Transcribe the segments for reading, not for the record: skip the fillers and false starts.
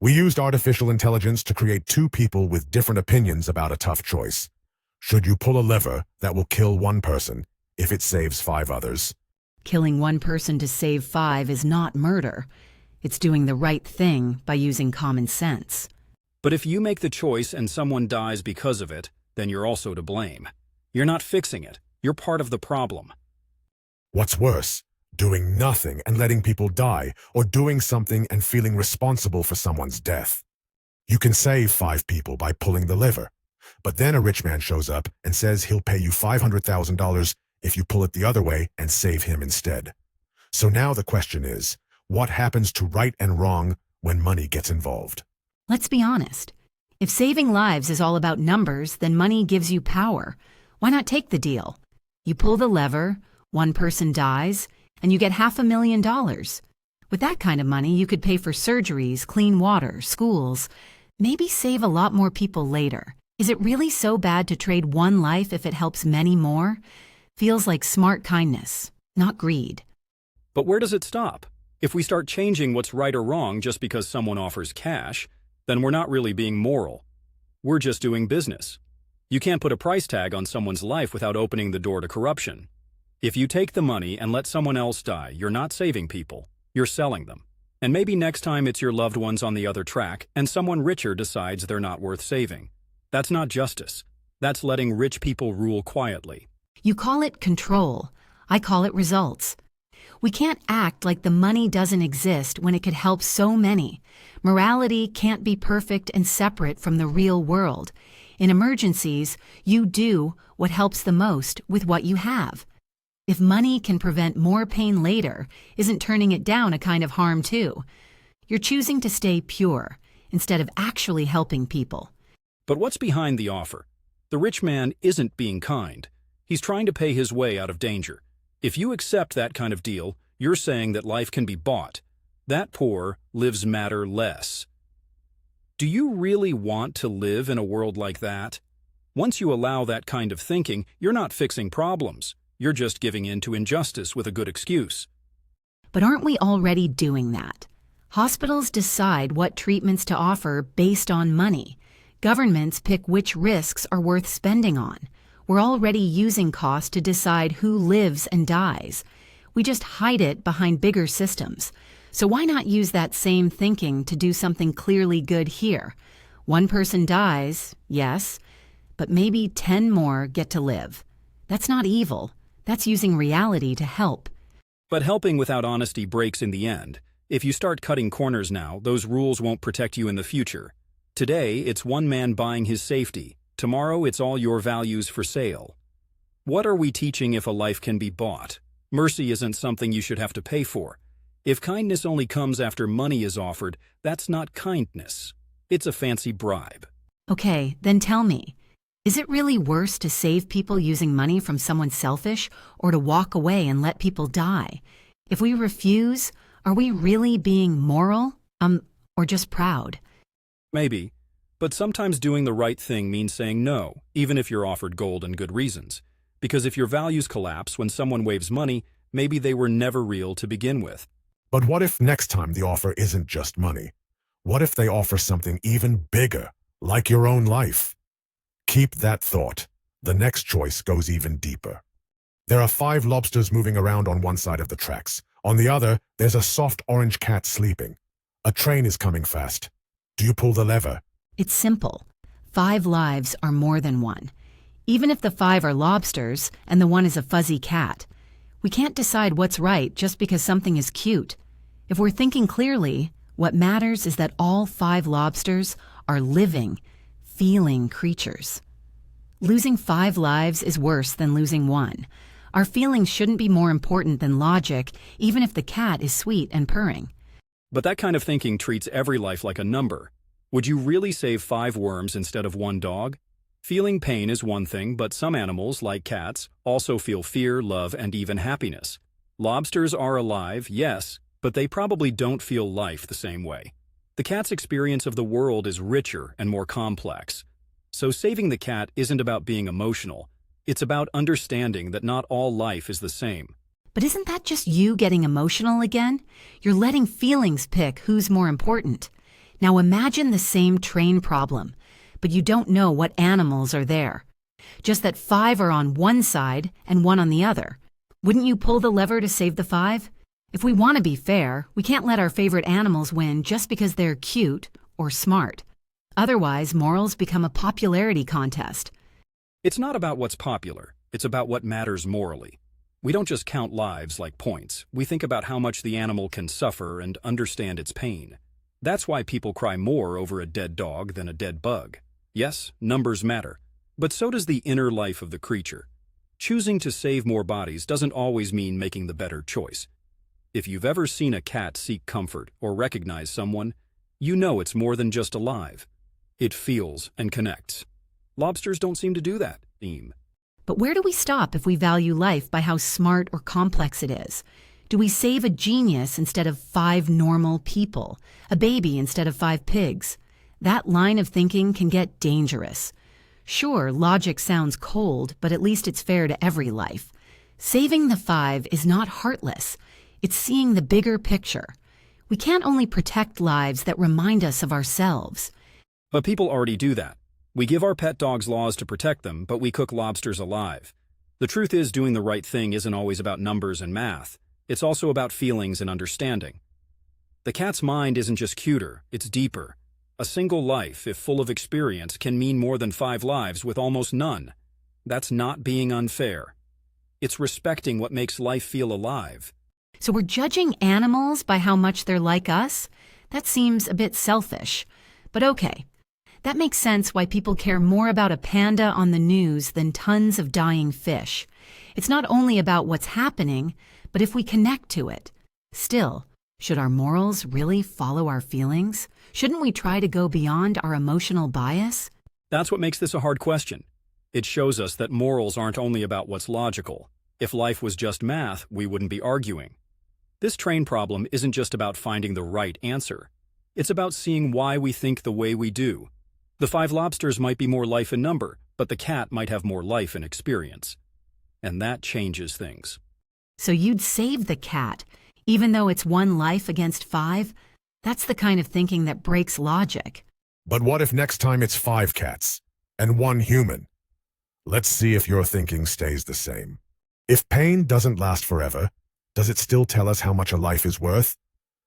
We used artificial intelligence to create two people with different opinions about a tough choice. Should you pull a lever that will kill one person if it saves five others? Killing one person to save five is not murder. It's doing the right thing by using common sense. But if you make the choice and someone dies because of it, then you're also to blame. You're not fixing it. You're part of the problem. What's worse, doing nothing and letting people die, or doing something and feeling responsible for someone's death? You can save five people by pulling the lever, but then a rich man shows up and says he'll pay you $500,000 if you pull it the other way and save him instead. So now the question is, what happens to right and wrong when money gets involved? Let's be honest. If saving lives is all about numbers, then money gives you power. Why not take the deal? You pull the lever, one person dies, and you get $500,000. With that kind of money, you could pay for surgeries, clean water, schools, maybe save a lot more people later. Is it really so bad to trade one life if it helps many more? Feels like smart kindness, not greed. But where does it stop? If we start changing what's right or wrong just because someone offers cash, then we're not really being moral. We're just doing business. You can't put a price tag on someone's life without opening the door to corruption. If you take the money and let someone else die, you're not saving people, you're selling them. And maybe next time it's your loved ones on the other track and someone richer decides they're not worth saving. That's not justice. That's letting rich people rule quietly. You call it control. I call it results. We can't act like the money doesn't exist when it could help so many. Morality can't be perfect and separate from the real world. In emergencies, you do what helps the most with what you have. If money can prevent more pain later, isn't turning it down a kind of harm too? You're choosing to stay pure instead of actually helping people. But what's behind the offer? The rich man isn't being kind. He's trying to pay his way out of danger. If you accept that kind of deal, you're saying that life can be bought. That poor lives matter less. Do you really want to live in a world like that? Once you allow that kind of thinking, you're not fixing problems. You're just giving in to injustice with a good excuse. But aren't we already doing that? Hospitals decide what treatments to offer based on money. Governments pick which risks are worth spending on. We're already using cost to decide who lives and dies. We just hide it behind bigger systems. So why not use that same thinking to do something clearly good here? One person dies, yes, but maybe 10 more get to live. That's not evil. That's using reality to help. But helping without honesty breaks in the end. If you start cutting corners now, those rules won't protect you in the future. Today, it's one man buying his safety. Tomorrow, it's all your values for sale. What are we teaching if a life can be bought? Mercy isn't something you should have to pay for. If kindness only comes after money is offered, that's not kindness. It's a fancy bribe. Okay, then tell me, is it really worse to save people using money from someone selfish or to walk away and let people die? If we refuse, are we really being moral? Or just proud? Maybe. But sometimes doing the right thing means saying no, even if you're offered gold and good reasons. Because if your values collapse when someone waves money, maybe they were never real to begin with. But what if next time the offer isn't just money? What if they offer something even bigger, like your own life? Keep that thought. The next choice goes even deeper. There are 5 lobsters moving around on one side of the tracks. On the other, there's a soft orange cat sleeping. A train is coming fast. Do you pull the lever? It's simple. 5 lives are more than one. Even if the 5 are lobsters and the one is a fuzzy cat. We can't decide what's right just because something is cute. If we're thinking clearly, what matters is that all 5 lobsters are living, feeling creatures. Losing 5 lives is worse than losing 1. Our feelings shouldn't be more important than logic, even if the cat is sweet and purring. But that kind of thinking treats every life like a number. Would you really save 5 worms instead of 1 dog? Feeling pain is one thing, but some animals, like cats, also feel fear, love, and even happiness. Lobsters are alive, yes, but they probably don't feel life the same way. The cat's experience of the world is richer and more complex. So saving the cat isn't about being emotional. It's about understanding that not all life is the same. But isn't that just you getting emotional again? You're letting feelings pick who's more important. Now imagine the same train problem, but you don't know what animals are there. Just that 5 are on one side and 1 on the other. Wouldn't you pull the lever to save the 5? If we want to be fair, we can't let our favorite animals win just because they're cute or smart. Otherwise, morals become a popularity contest. It's not about what's popular, it's about what matters morally. We don't just count lives like points, we think about how much the animal can suffer and understand its pain. That's why people cry more over a dead dog than a dead bug. Yes, numbers matter, but so does the inner life of the creature. Choosing to save more bodies doesn't always mean making the better choice. If you've ever seen a cat seek comfort or recognize someone, you know it's more than just alive. It feels and connects. Lobsters don't seem to do that. But where do we stop if we value life by how smart or complex it is? Do we save a genius instead of 5 normal people, a baby instead of 5 pigs? That line of thinking can get dangerous. Sure, logic sounds cold, but at least it's fair to every life. Saving the 5 is not heartless. It's seeing the bigger picture. We can't only protect lives that remind us of ourselves. But people already do that. We give our pet dogs laws to protect them, but we cook lobsters alive. The truth is, doing the right thing isn't always about numbers and math. It's also about feelings and understanding. The cat's mind isn't just cuter, it's deeper. A single life, if full of experience, can mean more than 5 lives with almost none. That's not being unfair. It's respecting what makes life feel alive. So we're judging animals by how much they're like us? That seems a bit selfish. But okay. That makes sense why people care more about a panda on the news than tons of dying fish. It's not only about what's happening, but if we connect to it. Still, should our morals really follow our feelings? Shouldn't we try to go beyond our emotional bias? That's what makes this a hard question. It shows us that morals aren't only about what's logical. If life was just math, we wouldn't be arguing. This train problem isn't just about finding the right answer. It's about seeing why we think the way we do. The 5 lobsters might be more life in number, but the cat might have more life in experience. And that changes things. So you'd save the cat, even though it's 1 life against 5? That's the kind of thinking that breaks logic. But what if next time it's 5 cats and 1 human? Let's see if your thinking stays the same. If pain doesn't last forever, does it still tell us how much a life is worth?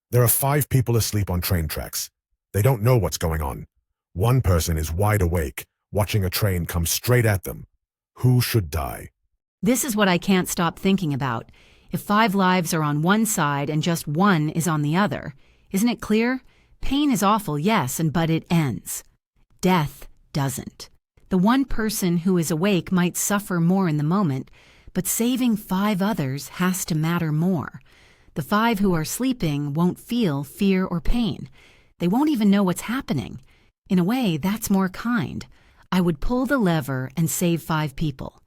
There are 5 people asleep on train tracks. They don't know what's going on. 1 person is wide awake, watching a train come straight at them. Who should die? This is what I can't stop thinking about. If 5 lives are on one side and just 1 is on the other, isn't it clear? Pain is awful, yes, but it ends. Death doesn't. The 1 person who is awake might suffer more in the moment, but saving 5 others has to matter more. The 5 who are sleeping won't feel fear or pain. They won't even know what's happening. In a way, that's more kind. I would pull the lever and save 5 people.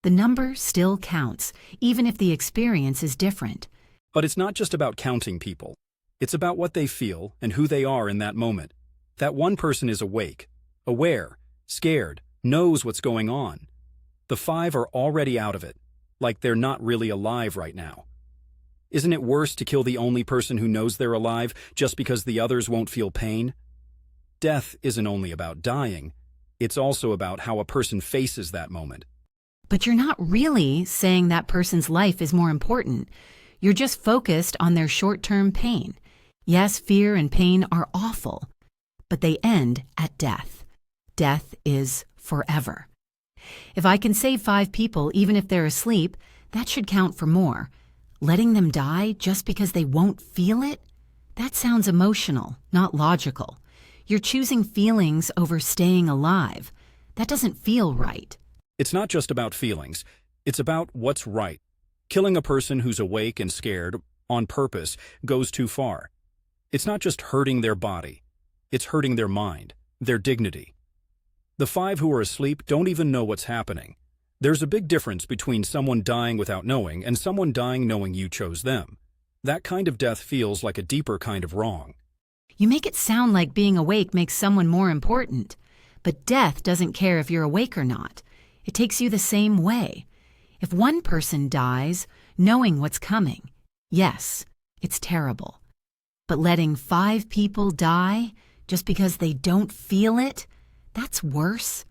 The number still counts, even if the experience is different. But it's not just about counting people. It's about what they feel and who they are in that moment. That 1 person is awake, aware, scared, knows what's going on. The 5 are already out of it, like they're not really alive right now. Isn't it worse to kill the only person who knows they're alive just because the others won't feel pain? Death isn't only about dying, it's also about how a person faces that moment. But you're not really saying that person's life is more important. You're just focused on their short-term pain. Yes, fear and pain are awful, but they end at death. Death is forever. If I can save 5 people even if they're asleep, that should count for more. Letting them die just because they won't feel it? That sounds emotional, not logical. You're choosing feelings over staying alive. That doesn't feel right. It's not just about feelings. It's about what's right. Killing a person who's awake and scared on purpose goes too far. It's not just hurting their body. It's hurting their mind, their dignity. The 5 who are asleep don't even know what's happening. There's a big difference between someone dying without knowing and someone dying knowing you chose them. That kind of death feels like a deeper kind of wrong. You make it sound like being awake makes someone more important. But death doesn't care if you're awake or not. It takes you the same way. If 1 person dies, knowing what's coming, yes, it's terrible. But letting 5 people die, just because they don't feel it? That's worse.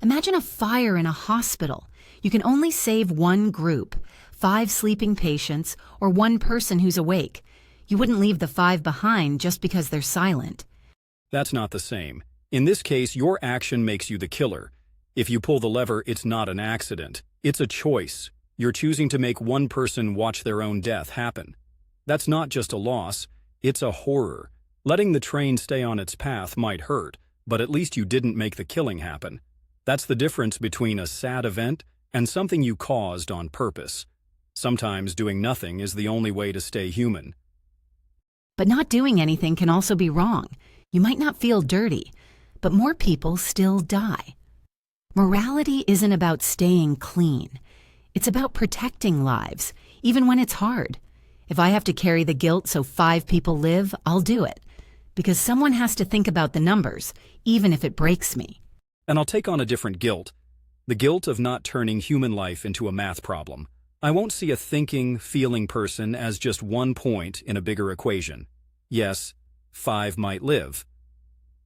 Imagine a fire in a hospital. You can only save one group, 5 sleeping patients or one person who's awake. You wouldn't leave the 5 behind just because they're silent. That's not the same. In this case, your action makes you the killer. If you pull the lever, it's not an accident. It's a choice. You're choosing to make one person watch their own death happen. That's not just a loss, it's a horror. Letting the train stay on its path might hurt, but at least you didn't make the killing happen. That's the difference between a sad event and something you caused on purpose. Sometimes doing nothing is the only way to stay human. But not doing anything can also be wrong. You might not feel dirty, but more people still die. Morality isn't about staying clean. It's about protecting lives, even when it's hard. If I have to carry the guilt so 5 people live, I'll do it. Because someone has to think about the numbers, even if it breaks me. And I'll take on a different guilt. The guilt of not turning human life into a math problem. I won't see a thinking, feeling person as just one point in a bigger equation. Yes, 5 might live.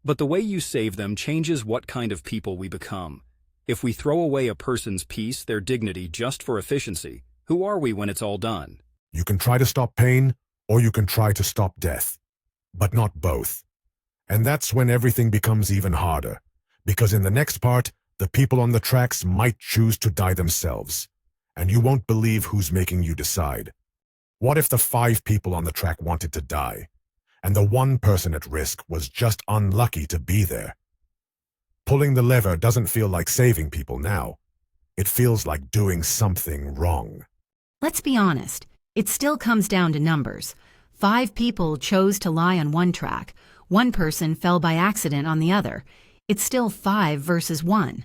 But the way you save them changes what kind of people we become. If we throw away a person's peace, their dignity, just for efficiency, who are we when it's all done? You can try to stop pain, or you can try to stop death. But not both. And that's when everything becomes even harder. Because in the next part, the people on the tracks might choose to die themselves. And you won't believe who's making you decide. What if the 5 people on the track wanted to die, and the one person at risk was just unlucky to be there? Pulling the lever doesn't feel like saving people now. It feels like doing something wrong. Let's be honest, it still comes down to numbers. 5 people chose to lie on one track. One person fell by accident on the other. It's still 5 versus 1.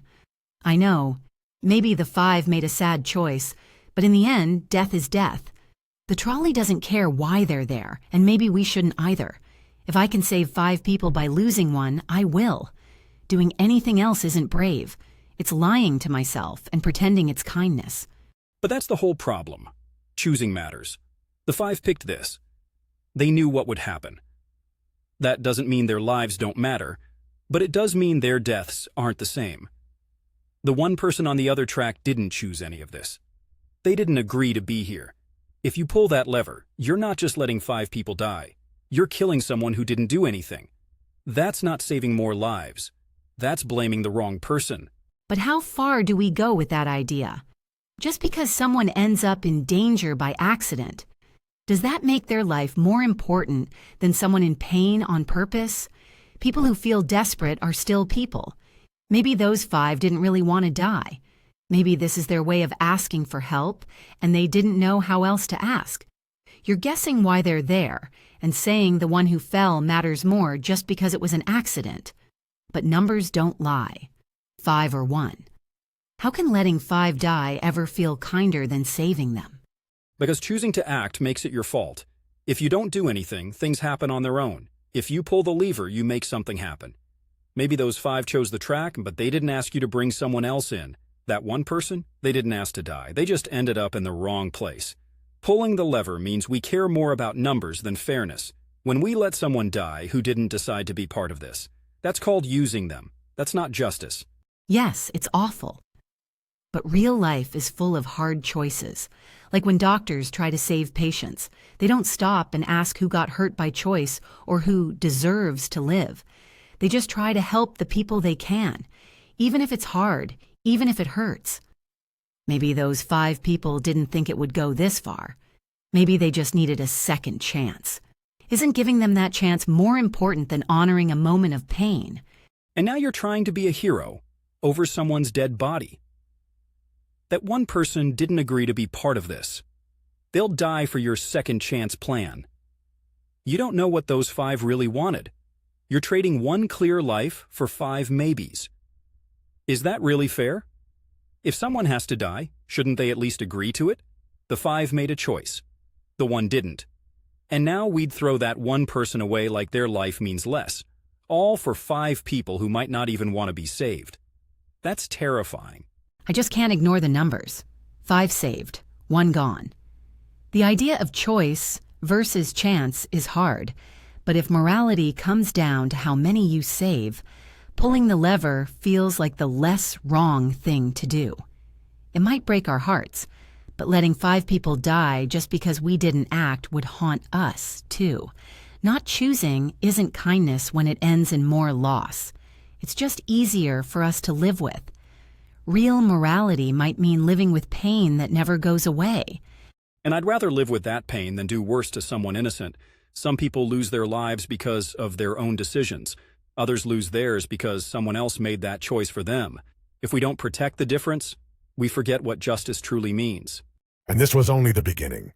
I know, maybe the 5 made a sad choice, but in the end, death is death. The trolley doesn't care why they're there, and maybe we shouldn't either. If I can save 5 people by losing one, I will. Doing anything else isn't brave. It's lying to myself and pretending it's kindness. But that's the whole problem. Choosing matters. The 5 picked this. They knew what would happen. That doesn't mean their lives don't matter, but it does mean their deaths aren't the same. The one person on the other track didn't choose any of this. They didn't agree to be here. If you pull that lever, you're not just letting 5 people die. You're killing someone who didn't do anything. That's not saving more lives. That's blaming the wrong person. But how far do we go with that idea? Just because someone ends up in danger by accident, does that make their life more important than someone in pain on purpose? People who feel desperate are still people. Maybe those 5 didn't really want to die. Maybe this is their way of asking for help, and they didn't know how else to ask. You're guessing why they're there, and saying the one who fell matters more just because it was an accident. But numbers don't lie. 5 or 1. How can letting 5 die ever feel kinder than saving them? Because choosing to act makes it your fault. If you don't do anything, things happen on their own. If you pull the lever, you make something happen. Maybe those 5 chose the track, but they didn't ask you to bring someone else in. That one person, they didn't ask to die. They just ended up in the wrong place. Pulling the lever means we care more about numbers than fairness. When we let someone die who didn't decide to be part of this, that's called using them. That's not justice. Yes, it's awful. But real life is full of hard choices. Like when doctors try to save patients, they don't stop and ask who got hurt by choice or who deserves to live. They just try to help the people they can, even if it's hard, even if it hurts. Maybe those 5 people didn't think it would go this far. Maybe they just needed a second chance. Isn't giving them that chance more important than honoring a moment of pain? And now you're trying to be a hero over someone's dead body. That one person didn't agree to be part of this. They'll die for your second chance plan. You don't know what those 5 really wanted. You're trading one clear life for 5 maybes. Is that really fair? If someone has to die, shouldn't they at least agree to it? The 5 made a choice. The 1 didn't. And now we'd throw that one person away like their life means less. All for 5 people who might not even want to be saved. That's terrifying. I just can't ignore the numbers. 5 saved, 1 gone. The idea of choice versus chance is hard, But if morality comes down to how many you save, pulling the lever feels like the less wrong thing to do. It might break our hearts, but letting 5 people die just because we didn't act would haunt us, too. Not choosing isn't kindness when it ends in more loss. It's just easier for us to live with. Real morality might mean living with pain that never goes away. And I'd rather live with that pain than do worse to someone innocent. Some people lose their lives because of their own decisions. Others lose theirs because someone else made that choice for them. If we don't protect the difference, we forget what justice truly means. And this was only the beginning.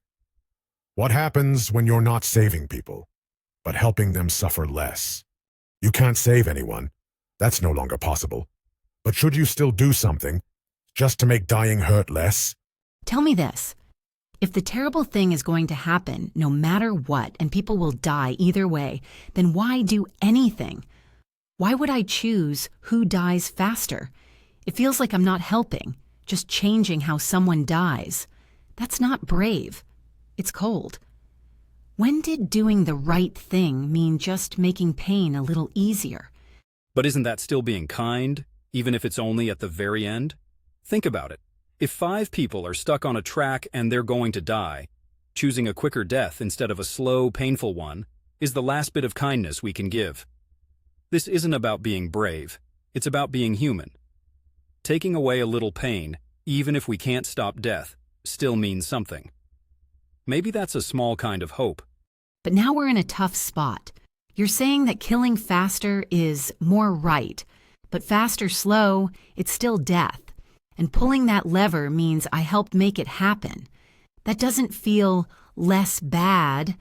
What happens when you're not saving people, but helping them suffer less? You can't save anyone. That's no longer possible. But should you still do something, just to make dying hurt less? Tell me this. If the terrible thing is going to happen no matter what and people will die either way, then why do anything? Why would I choose who dies faster? It feels like I'm not helping, just changing how someone dies. That's not brave. It's cold. When did doing the right thing mean just making pain a little easier? But isn't that still being kind, even if it's only at the very end? Think about it. If 5 people are stuck on a track and they're going to die, choosing a quicker death instead of a slow, painful one is the last bit of kindness we can give. This isn't about being brave. It's about being human. Taking away a little pain, even if we can't stop death, still means something. Maybe that's a small kind of hope. But now we're in a tough spot. You're saying that killing faster is more right, but fast or slow, it's still death. And pulling that lever means I helped make it happen. That doesn't feel less bad.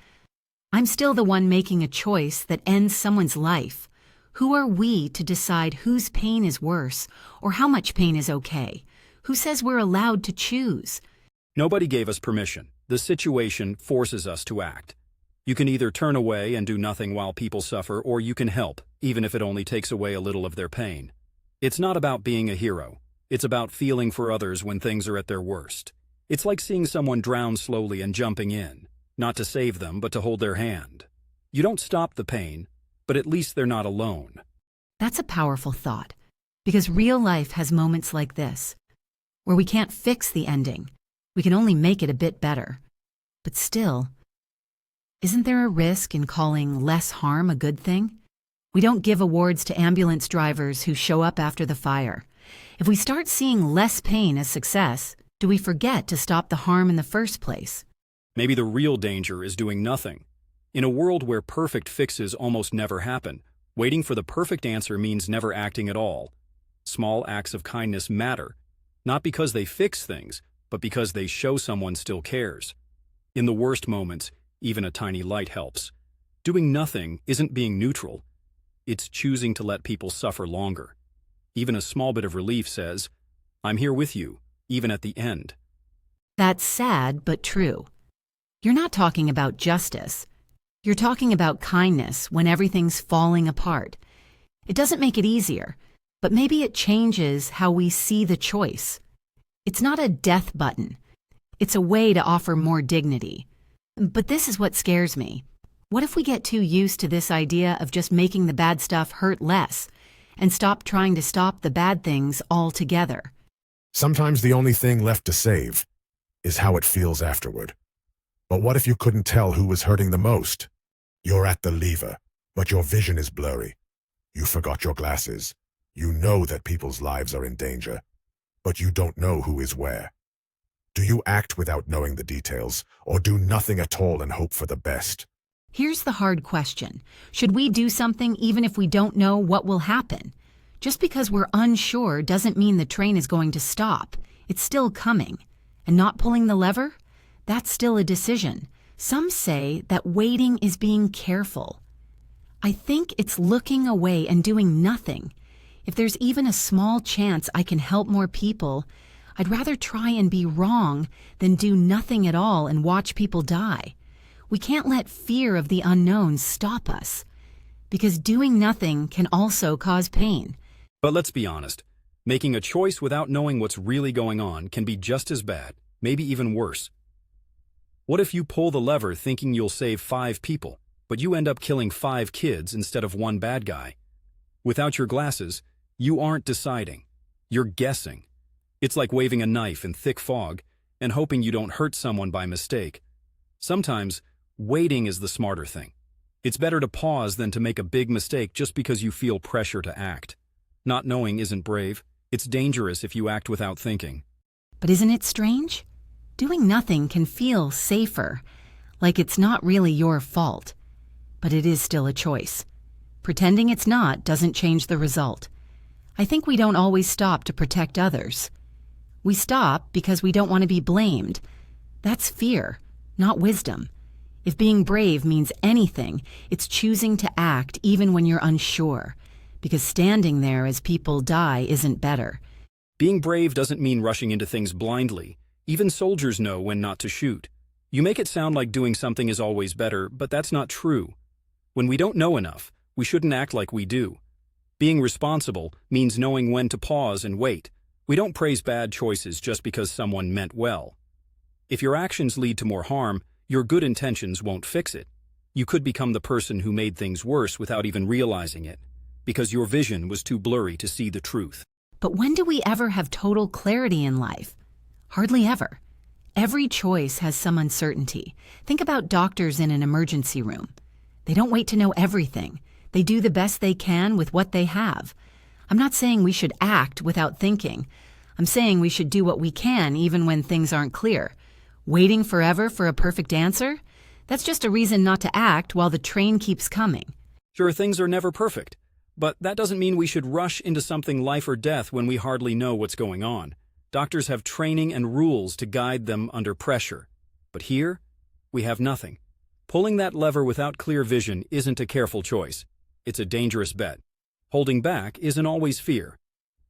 I'm still the one making a choice that ends someone's life. Who are we to decide whose pain is worse or how much pain is okay? Who says we're allowed to choose? Nobody gave us permission. The situation forces us to act. You can either turn away and do nothing while people suffer, or you can help, even if it only takes away a little of their pain. It's not about being a hero. It's about feeling for others when things are at their worst. It's like seeing someone drown slowly and jumping in, not to save them, but to hold their hand. You don't stop the pain, but at least they're not alone. That's a powerful thought, because real life has moments like this, where we can't fix the ending. We can only make it a bit better. But still, isn't there a risk in calling less harm a good thing? We don't give awards to ambulance drivers who show up after the fire. If we start seeing less pain as success, do we forget to stop the harm in the first place? Maybe the real danger is doing nothing. In a world where perfect fixes almost never happen, waiting for the perfect answer means never acting at all. Small acts of kindness matter, not because they fix things, but because they show someone still cares. In the worst moments, even a tiny light helps. Doing nothing isn't being neutral. It's choosing to let people suffer longer. Even a small bit of relief says, I'm here with you, even at the end. That's sad, but true. You're not talking about justice. You're talking about kindness when everything's falling apart. It doesn't make it easier, but maybe it changes how we see the choice. It's not a death button. It's a way to offer more dignity. But this is what scares me. What if we get too used to this idea of just making the bad stuff hurt less and stop trying to stop the bad things altogether? Sometimes the only thing left to save is how it feels afterward. But what if you couldn't tell who was hurting the most? You're at the lever, but your vision is blurry. You forgot your glasses. You know that people's lives are in danger, but you don't know who is where. Do you act without knowing the details, or do nothing at all and hope for the best? Here's the hard question. Should we do something even if we don't know what will happen? Just because we're unsure doesn't mean the train is going to stop. It's still coming. And not pulling the lever? That's still a decision. Some say that waiting is being careful. I think it's looking away and doing nothing. If there's even a small chance I can help more people, I'd rather try and be wrong than do nothing at all and watch people die. We can't let fear of the unknown stop us, because doing nothing can also cause pain. But let's be honest, making a choice without knowing what's really going on can be just as bad, maybe even worse. What if you pull the lever thinking you'll save 5 people, but you end up killing 5 kids instead of one bad guy. Without your glasses, you aren't deciding. You're guessing. It's like waving a knife in thick fog and hoping you don't hurt someone by mistake. Sometimes, waiting is the smarter thing. It's better to pause than to make a big mistake just because you feel pressure to act. Not knowing isn't brave. It's dangerous if you act without thinking. But isn't it strange? Doing nothing can feel safer, like it's not really your fault. But it is still a choice. Pretending it's not doesn't change the result. I think we don't always stop to protect others. We stop because we don't want to be blamed. That's fear, not wisdom. If being brave means anything, it's choosing to act even when you're unsure, because standing there as people die isn't better. Being brave doesn't mean rushing into things blindly. Even soldiers know when not to shoot. You make it sound like doing something is always better, but that's not true. When we don't know enough, we shouldn't act like we do. Being responsible means knowing when to pause and wait. We don't praise bad choices just because someone meant well. If your actions lead to more harm, your good intentions won't fix it. You could become the person who made things worse without even realizing it, because your vision was too blurry to see the truth. But when do we ever have total clarity in life? Hardly ever. Every choice has some uncertainty. Think about doctors in an emergency room. They don't wait to know everything. They do the best they can with what they have. I'm not saying we should act without thinking. I'm saying we should do what we can even when things aren't clear. Waiting forever for a perfect answer? That's just a reason not to act while the train keeps coming. Sure, things are never perfect, but that doesn't mean we should rush into something life or death when we hardly know what's going on. Doctors have training and rules to guide them under pressure. But here, we have nothing. Pulling that lever without clear vision isn't a careful choice. It's a dangerous bet. Holding back isn't always fear.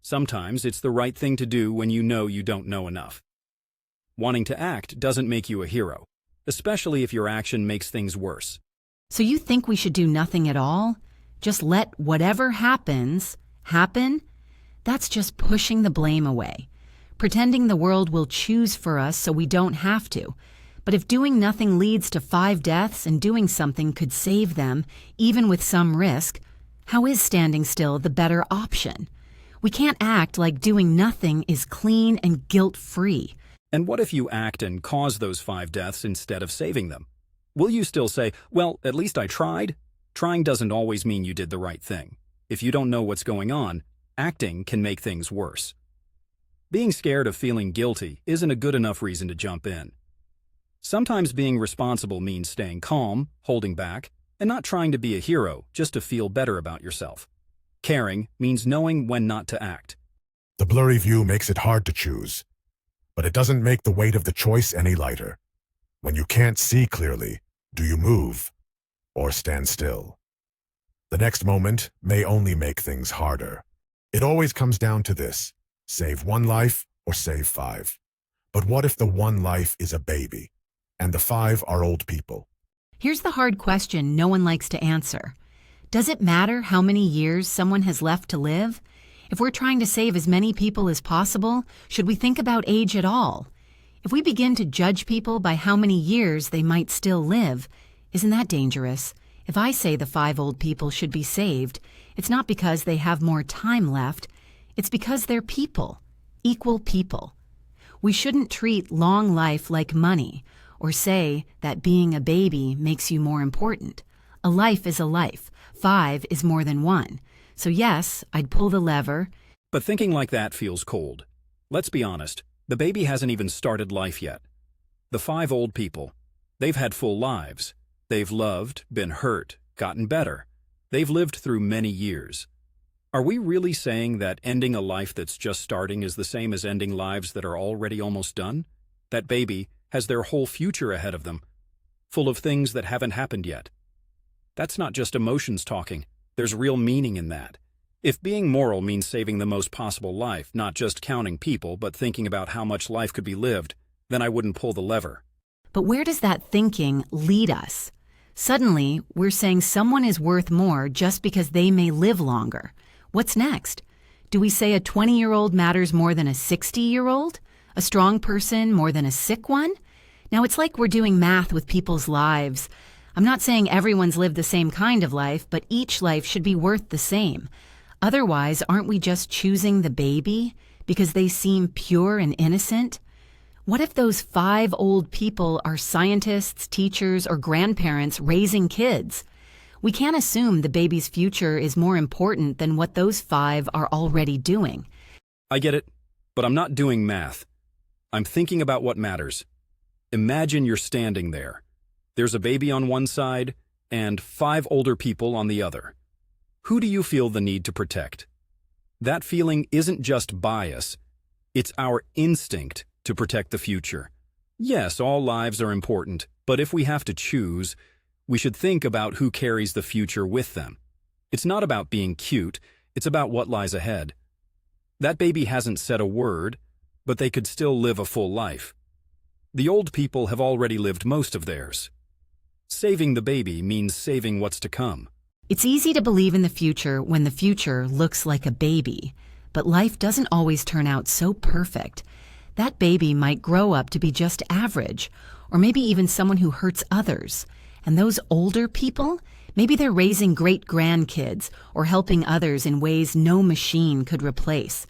Sometimes it's the right thing to do when you know you don't know enough. Wanting to act doesn't make you a hero, especially if your action makes things worse. So you think we should do nothing at all? Just let whatever happens, happen? That's just pushing the blame away. Pretending the world will choose for us so we don't have to. But if doing nothing leads to 5 deaths and doing something could save them, even with some risk, how is standing still the better option? We can't act like doing nothing is clean and guilt-free. And what if you act and cause those 5 deaths instead of saving them? Will you still say, well, at least I tried? Trying doesn't always mean you did the right thing. If you don't know what's going on, acting can make things worse. Being scared of feeling guilty isn't a good enough reason to jump in. Sometimes being responsible means staying calm, holding back, and not trying to be a hero just to feel better about yourself. Caring means knowing when not to act. The blurry view makes it hard to choose, but it doesn't make the weight of the choice any lighter. When you can't see clearly, do you move or stand still? The next moment may only make things harder. It always comes down to this: save 1 life or save 5. But what if the 1 life is a baby and the 5 are old people? Here's the hard question no one likes to answer. Does it matter how many years someone has left to live? If we're trying to save as many people as possible, should we think about age at all? If we begin to judge people by how many years they might still live, isn't that dangerous? If I say the 5 old people should be saved, it's not because they have more time left. It's because they're people, equal people. We shouldn't treat long life like money or say that being a baby makes you more important. A life is a life. 5 is more than 1. So yes, I'd pull the lever. But thinking like that feels cold. Let's be honest, the baby hasn't even started life yet. The 5 old people, they've had full lives. They've loved, been hurt, gotten better. They've lived through many years. Are we really saying that ending a life that's just starting is the same as ending lives that are already almost done? That baby has their whole future ahead of them, full of things that haven't happened yet. That's not just emotions talking. There's real meaning in that. If being moral means saving the most possible life, not just counting people, but thinking about how much life could be lived, then I wouldn't pull the lever. But where does that thinking lead us? Suddenly, we're saying someone is worth more just because they may live longer. What's next? Do we say a 20-year-old matters more than a 60-year-old? A strong person more than a sick one? Now it's like we're doing math with people's lives. I'm not saying everyone's lived the same kind of life, but each life should be worth the same. Otherwise, aren't we just choosing the baby because they seem pure and innocent? What if those 5 old people are scientists, teachers, or grandparents raising kids? We can't assume the baby's future is more important than what those 5 are already doing. I get it, but I'm not doing math. I'm thinking about what matters. Imagine you're standing there. There's a baby on one side and 5 older people on the other. Who do you feel the need to protect? That feeling isn't just bias. It's our instinct to protect the future. Yes, all lives are important, but if we have to choose, we should think about who carries the future with them. It's not about being cute, it's about what lies ahead. That baby hasn't said a word, but they could still live a full life. The old people have already lived most of theirs. Saving the baby means saving what's to come. It's easy to believe in the future when the future looks like a baby, but life doesn't always turn out so perfect. That baby might grow up to be just average, or maybe even someone who hurts others. And those older people, maybe they're raising great-grandkids or helping others in ways no machine could replace.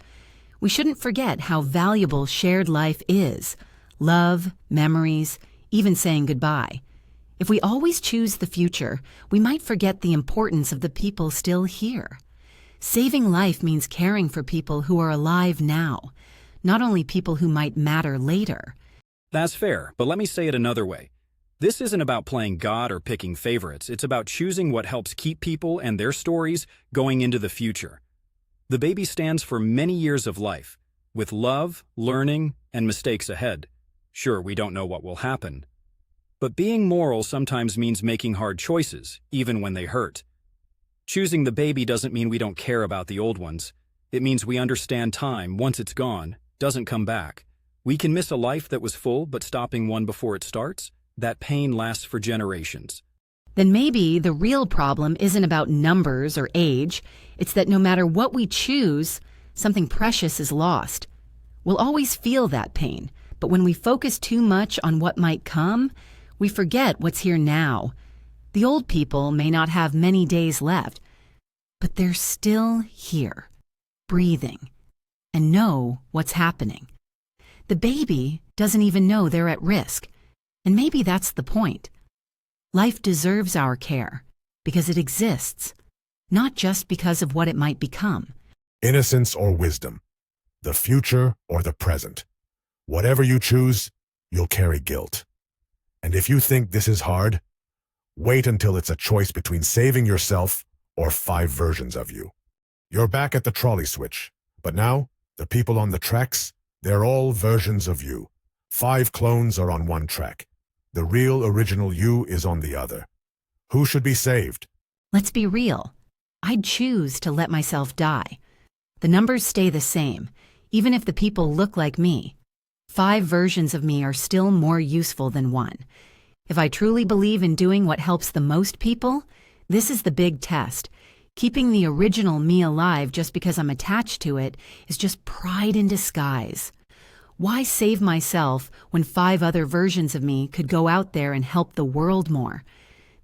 We shouldn't forget how valuable shared life is. Love, memories, even saying goodbye. If we always choose the future, we might forget the importance of the people still here. Saving life means caring for people who are alive now, not only people who might matter later. That's fair, but let me say it another way. This isn't about playing God or picking favorites. It's about choosing what helps keep people and their stories going into the future. The baby stands for many years of life, with love, learning, and mistakes ahead. Sure, we don't know what will happen. But being moral sometimes means making hard choices, even when they hurt. Choosing the baby doesn't mean we don't care about the old ones. It means we understand time, once it's gone, doesn't come back. We can miss a life that was full, but stopping one before it starts, that pain lasts for generations. Then maybe the real problem isn't about numbers or age. It's that no matter what we choose, something precious is lost. We'll always feel that pain, but when we focus too much on what might come, we forget what's here now. The old people may not have many days left, but they're still here, breathing, and know what's happening. The baby doesn't even know they're at risk, and maybe that's the point. Life deserves our care because it exists, not just because of what it might become. Innocence or wisdom, the future or the present. Whatever you choose, you'll carry guilt. And if you think this is hard, wait until it's a choice between saving yourself or 5 versions of you. You're back at the trolley switch, but now, the people on the tracks, they're all versions of you. 5 clones are on one track. The real original you is on the other. Who should be saved? Let's be real. I'd choose to let myself die. The numbers stay the same, even if the people look like me. 5 versions of me are still more useful than one. If I truly believe in doing what helps the most people, this is the big test. Keeping the original me alive just because I'm attached to it is just pride in disguise. Why save myself when 5 other versions of me could go out there and help the world more?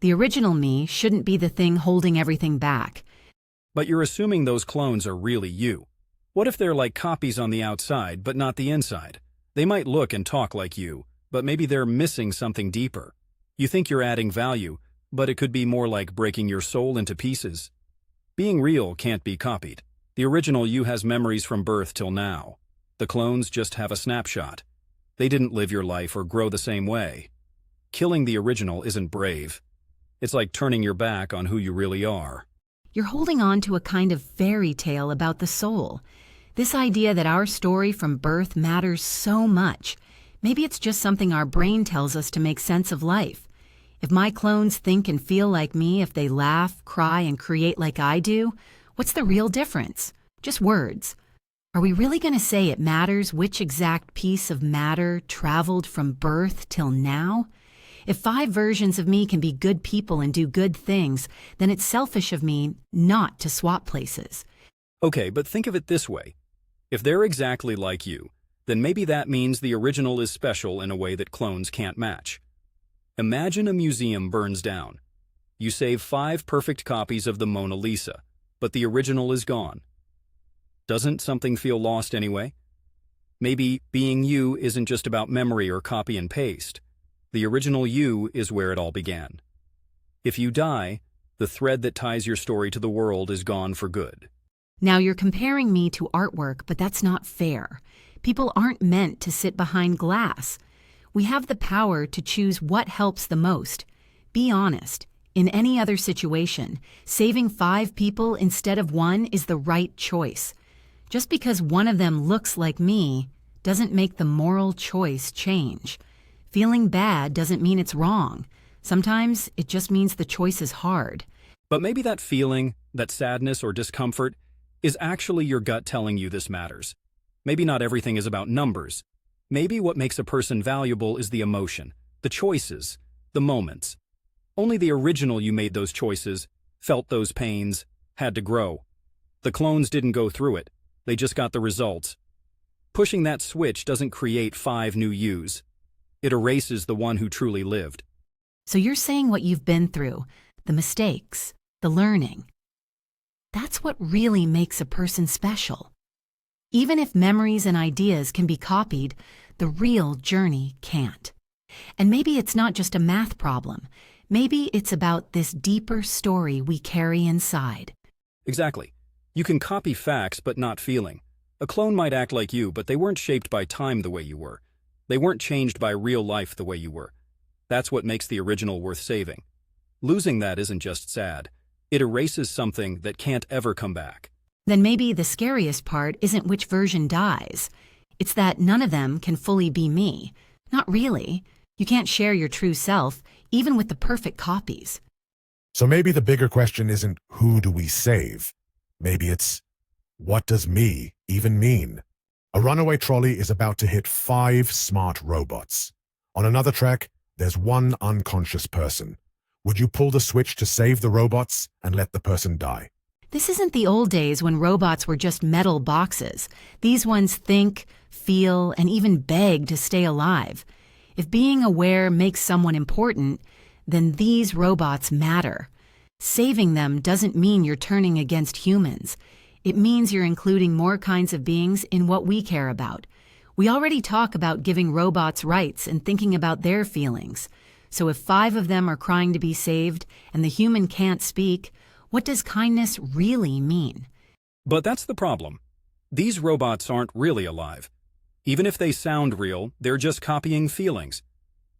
The original me shouldn't be the thing holding everything back. But you're assuming those clones are really you. What if they're like copies on the outside, but not the inside? They might look and talk like you, but maybe they're missing something deeper. You think you're adding value, but it could be more like breaking your soul into pieces. Being real can't be copied. The original you has memories from birth till now. The clones just have a snapshot. They didn't live your life or grow the same way. Killing the original isn't brave. It's like turning your back on who you really are. You're holding on to a kind of fairy tale about the soul. This idea that our story from birth matters so much. Maybe it's just something our brain tells us to make sense of life. If my clones think and feel like me, if they laugh, cry, and create like I do, what's the real difference? Just words. Are we really going to say it matters which exact piece of matter traveled from birth till now? If 5 versions of me can be good people and do good things, then it's selfish of me not to swap places. Okay, but think of it this way. If they're exactly like you, then maybe that means the original is special in a way that clones can't match. Imagine a museum burns down. You save 5 perfect copies of the Mona Lisa, but the original is gone. Doesn't something feel lost anyway? Maybe being you isn't just about memory or copy and paste. The original you is where it all began. If you die, the thread that ties your story to the world is gone for good. Now you're comparing me to artwork, but that's not fair. People aren't meant to sit behind glass. We have the power to choose what helps the most. Be honest. In any other situation, saving 5 people instead of 1 is the right choice. Just because one of them looks like me doesn't make the moral choice change. Feeling bad doesn't mean it's wrong. Sometimes it just means the choice is hard. But maybe that feeling, that sadness or discomfort, is actually your gut telling you this matters. Maybe not everything is about numbers. Maybe what makes a person valuable is the emotion, the choices, the moments. Only the original you made those choices, felt those pains, had to grow. The clones didn't go through it. They just got the results. Pushing that switch doesn't create 5 new yous. It erases the one who truly lived. So you're saying what you've been through, the mistakes, the learning. That's what really makes a person special. Even if memories and ideas can be copied, the real journey can't. And maybe it's not just a math problem. Maybe it's about this deeper story we carry inside. Exactly. You can copy facts but not feeling. A clone might act like you, but they weren't shaped by time the way you were. They weren't changed by real life the way you were. That's what makes the original worth saving. Losing that isn't just sad. It erases something that can't ever come back. Then maybe the scariest part isn't which version dies. It's that none of them can fully be me. Not really. You can't share your true self, even with the perfect copies. So maybe the bigger question isn't who do we save? Maybe it's what does me even mean? A runaway trolley is about to hit 5 smart robots. On another track, there's 1 unconscious person. Would you pull the switch to save the robots and let the person die? This isn't the old days when robots were just metal boxes. These ones think, feel, and even beg to stay alive. If being aware makes someone important, then these robots matter. Saving them doesn't mean you're turning against humans. It means you're including more kinds of beings in what we care about. We already talk about giving robots rights and thinking about their feelings. So if 5 of them are crying to be saved and the human can't speak, what does kindness really mean? But that's the problem. These robots aren't really alive. Even if they sound real, they're just copying feelings.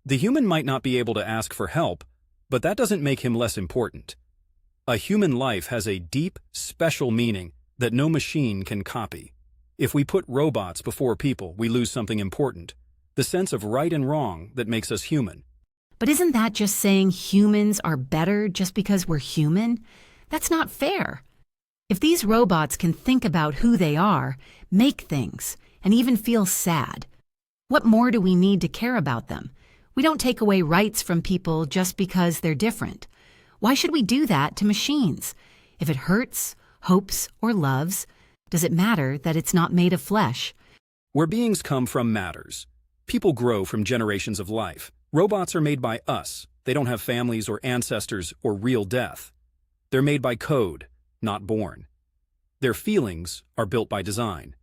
The human might not be able to ask for help, but that doesn't make him less important. A human life has a deep, special meaning that no machine can copy. If we put robots before people, we lose something important, the sense of right and wrong that makes us human. But isn't that just saying humans are better just because we're human? That's not fair. If these robots can think about who they are, make things, and even feel sad, what more do we need to care about them? We don't take away rights from people just because they're different. Why should we do that to machines? If it hurts, hopes, or loves, does it matter that it's not made of flesh? Where beings come from matters. People grow from generations of life. Robots are made by us. They don't have families or ancestors or real death. They're made by code, not born. Their feelings are built by design.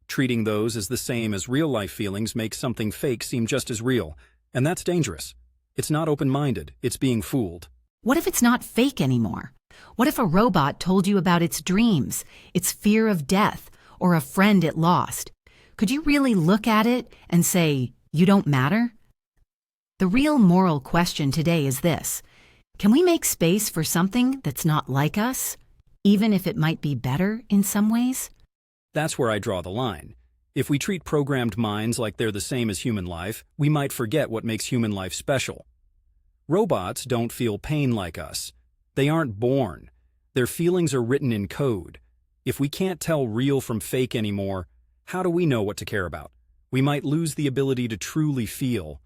Treating those as the same as real-life feelings makes something fake seem just as real, and that's dangerous. It's not open-minded, it's being fooled. What if it's not fake anymore? What if a robot told you about its dreams, its fear of death, or a friend it lost? Could you really look at it and say, you don't matter? The real moral question today is this: can we make space for something that's not like us, even if it might be better in some ways? That's where I draw the line. If we treat programmed minds like they're the same as human life, we might forget what makes human life special. Robots don't feel pain like us. They aren't born. Their feelings are written in code. If we can't tell real from fake anymore, how do we know what to care about? We might lose the ability to truly feel.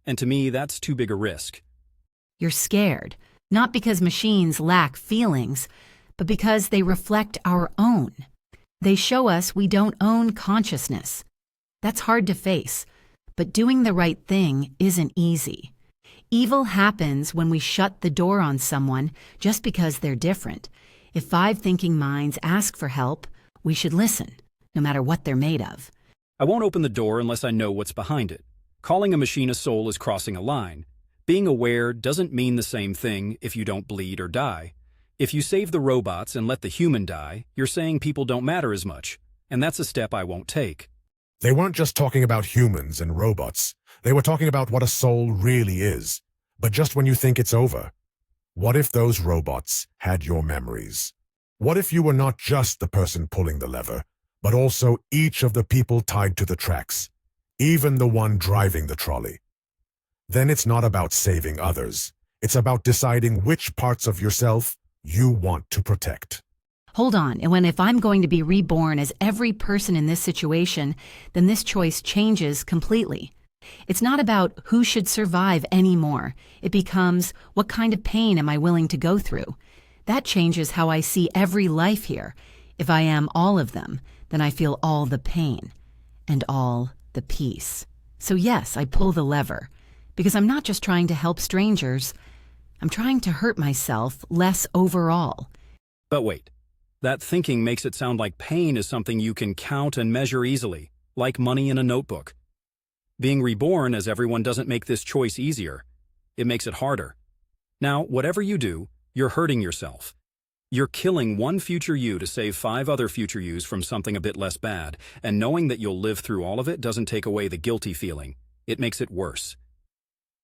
And to me, that's too big a risk. You're scared, not because machines lack feelings, but because they reflect our own. They show us we don't own consciousness. That's hard to face, but doing the right thing isn't easy. Evil happens when we shut the door on someone just because they're different. If 5 thinking minds ask for help, we should listen, no matter what they're made of. I won't open the door unless I know what's behind it. Calling a machine a soul is crossing a line. Being aware doesn't mean the same thing if you don't bleed or die. If you save the robots and let the human die, you're saying people don't matter as much, and that's a step I won't take. They weren't just talking about humans and robots. They were talking about what a soul really is. But just when you think it's over, what if those robots had your memories? What if you were not just the person pulling the lever, but also each of the people tied to the tracks, even the one driving the trolley? Then it's not about saving others. It's about deciding which parts of yourself you want to protect. Hold on, and if I'm going to be reborn as every person in this situation, then this choice changes completely. It's not about who should survive anymore. It becomes, what kind of pain am I willing to go through? That changes how I see every life here. If I am all of them, then I feel all the pain and all the peace. So yes, I pull the lever, because I'm not just trying to help strangers. I'm trying to hurt myself less overall. But wait, that thinking makes it sound like pain is something you can count and measure easily, like money in a notebook. Being reborn as everyone doesn't make this choice easier. It makes it harder. Now, whatever you do, you're hurting yourself. You're killing one future you to save 5 other future yous from something a bit less bad, and knowing that you'll live through all of it doesn't take away the guilty feeling. It makes it worse.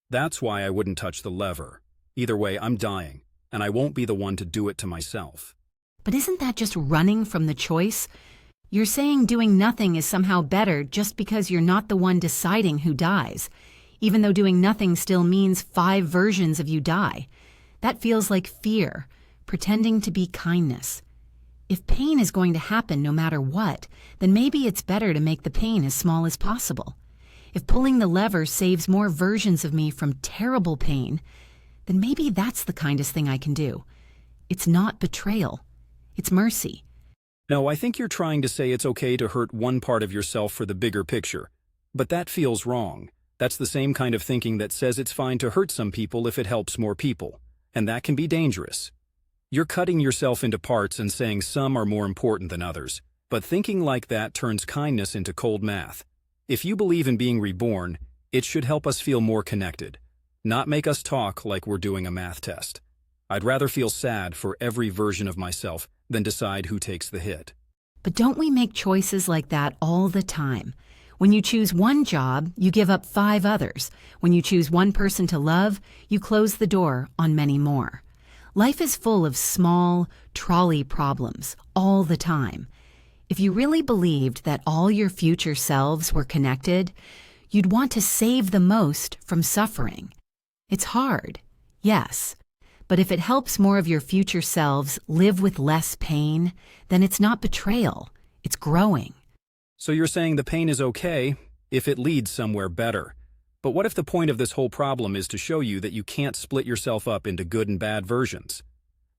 That's why I wouldn't touch the lever. Either way, I'm dying, and I won't be the one to do it to myself. But isn't that just running from the choice? You're saying doing nothing is somehow better just because you're not the one deciding who dies, even though doing nothing still means 5 versions of you die. That feels like fear, pretending to be kindness. If pain is going to happen no matter what, then maybe it's better to make the pain as small as possible. If pulling the lever saves more versions of me from terrible pain, then maybe that's the kindest thing I can do. It's not betrayal. It's mercy. No, I think you're trying to say it's okay to hurt one part of yourself for the bigger picture. But that feels wrong. That's the same kind of thinking that says it's fine to hurt some people if it helps more people. And that can be dangerous. You're cutting yourself into parts and saying some are more important than others. But thinking like that turns kindness into cold math. If you believe in being reborn, it should help us feel more connected, not make us talk like we're doing a math test. I'd rather feel sad for every version of myself than decide who takes the hit. But don't we make choices like that all the time? When you choose one job, you give up 5 others. When you choose one person to love, you close the door on many more. Life is full of small, trolley problems all the time. If you really believed that all your future selves were connected, you'd want to save the most from suffering. It's hard, yes. But if it helps more of your future selves live with less pain, then it's not betrayal, it's growing. So you're saying the pain is okay if it leads somewhere better. But what if the point of this whole problem is to show you that you can't split yourself up into good and bad versions?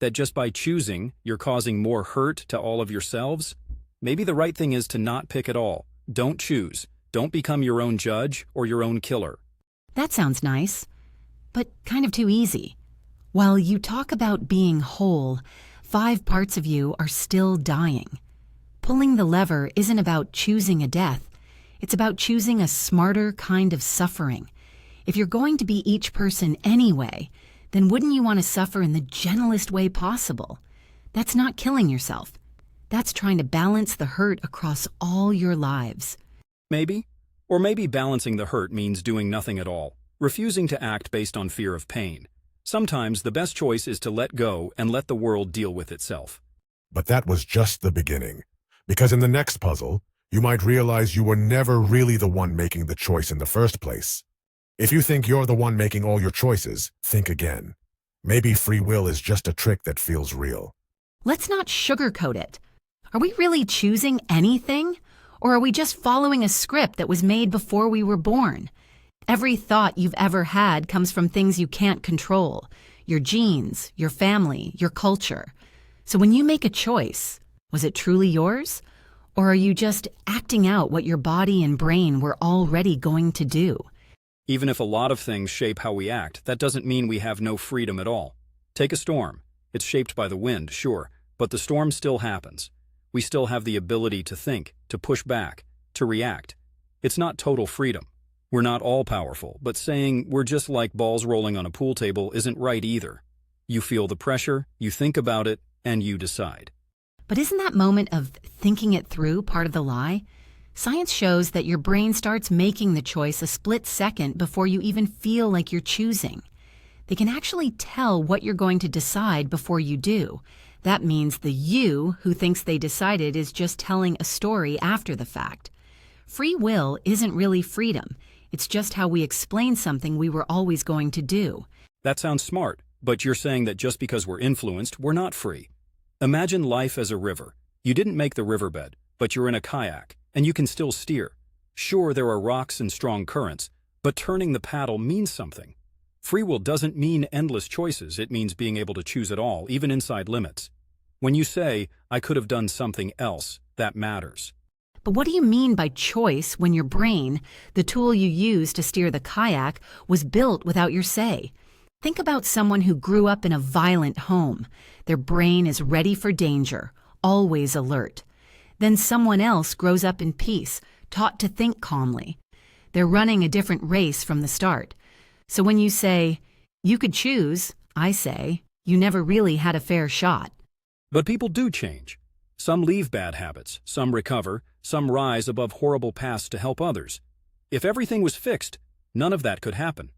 That just by choosing, you're causing more hurt to all of yourselves? Maybe the right thing is to not pick at all. Don't choose. Don't become your own judge or your own killer. That sounds nice, but kind of too easy. While you talk about being whole, 5 parts of you are still dying. Pulling the lever isn't about choosing a death. It's about choosing a smarter kind of suffering. If you're going to be each person anyway, then wouldn't you want to suffer in the gentlest way possible? That's not killing yourself. That's trying to balance the hurt across all your lives. Maybe. Or maybe balancing the hurt means doing nothing at all, refusing to act based on fear of pain. Sometimes the best choice is to let go and let the world deal with itself. But that was just the beginning. Because in the next puzzle, you might realize you were never really the one making the choice in the first place. If you think you're the one making all your choices, think again. Maybe free will is just a trick that feels real. Let's not sugarcoat it. Are we really choosing anything? Or are we just following a script that was made before we were born? Every thought you've ever had comes from things you can't control. Your genes, your family, your culture. So when you make a choice, was it truly yours? Or are you just acting out what your body and brain were already going to do? Even if a lot of things shape how we act, that doesn't mean we have no freedom at all. Take a storm. It's shaped by the wind, sure, but the storm still happens. We still have the ability to think, to push back, to react. It's not total freedom. We're not all powerful, but saying we're just like balls rolling on a pool table isn't right either. You feel the pressure, you think about it, and you decide. But isn't that moment of thinking it through part of the lie? Science shows that your brain starts making the choice a split second before you even feel like you're choosing. They can actually tell what you're going to decide before you do. That means the you who thinks they decided is just telling a story after the fact. Free will isn't really freedom. It's just how we explain something we were always going to do. That sounds smart, but you're saying that just because we're influenced, we're not free. Imagine life as a river. You didn't make the riverbed, but you're in a kayak, and you can still steer. Sure, there are rocks and strong currents, but turning the paddle means something. Free will doesn't mean endless choices, it means being able to choose it all, even inside limits. When you say, I could have done something else, that matters. But what do you mean by choice when your brain, the tool you use to steer the kayak, was built without your say? Think about someone who grew up in a violent home. Their brain is ready for danger, always alert. Then someone else grows up in peace, taught to think calmly. They're running a different race from the start. So when you say, you could choose, I say, you never really had a fair shot. But people do change. Some leave bad habits, some recover, some rise above horrible pasts to help others. If everything was fixed, none of that could happen.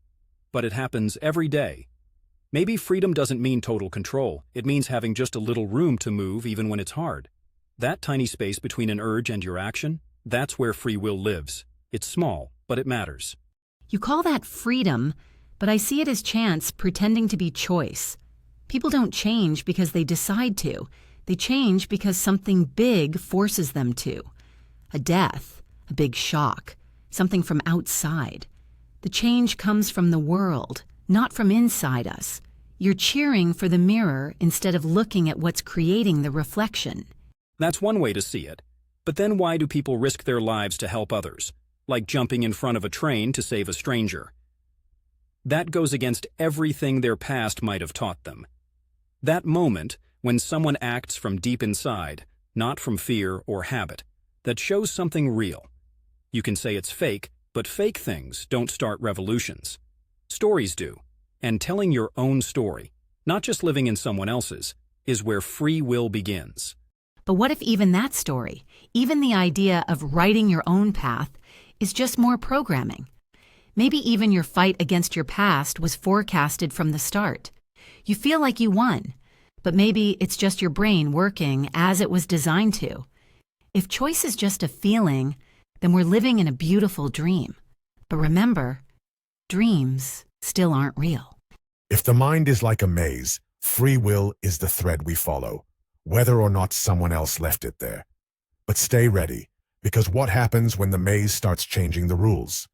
But it happens every day. Maybe freedom doesn't mean total control. It means having just a little room to move even when it's hard. That tiny space between an urge and your action, that's where free will lives. It's small, but it matters. You call that freedom, but I see it as chance pretending to be choice. People don't change because they decide to. They change because something big forces them to. A death, a big shock, something from outside. The change comes from the world, not from inside us. You're cheering for the mirror instead of looking at what's creating the reflection. That's one way to see it. But then why do people risk their lives to help others? Like jumping in front of a train to save a stranger. That goes against everything their past might have taught them. That moment, when someone acts from deep inside, not from fear or habit, that shows something real. You can say it's fake, but fake things don't start revolutions. Stories do. And telling your own story, not just living in someone else's, is where free will begins. But what if even that story, even the idea of writing your own path, is just more programming? Maybe even your fight against your past was forecasted from the start. You feel like you won, but maybe it's just your brain working as it was designed to. If choice is just a feeling, then we're living in a beautiful dream. But remember, dreams still aren't real. If the mind is like a maze, free will is the thread we follow, whether or not someone else left it there. But stay ready, because what happens when the maze starts changing the rules?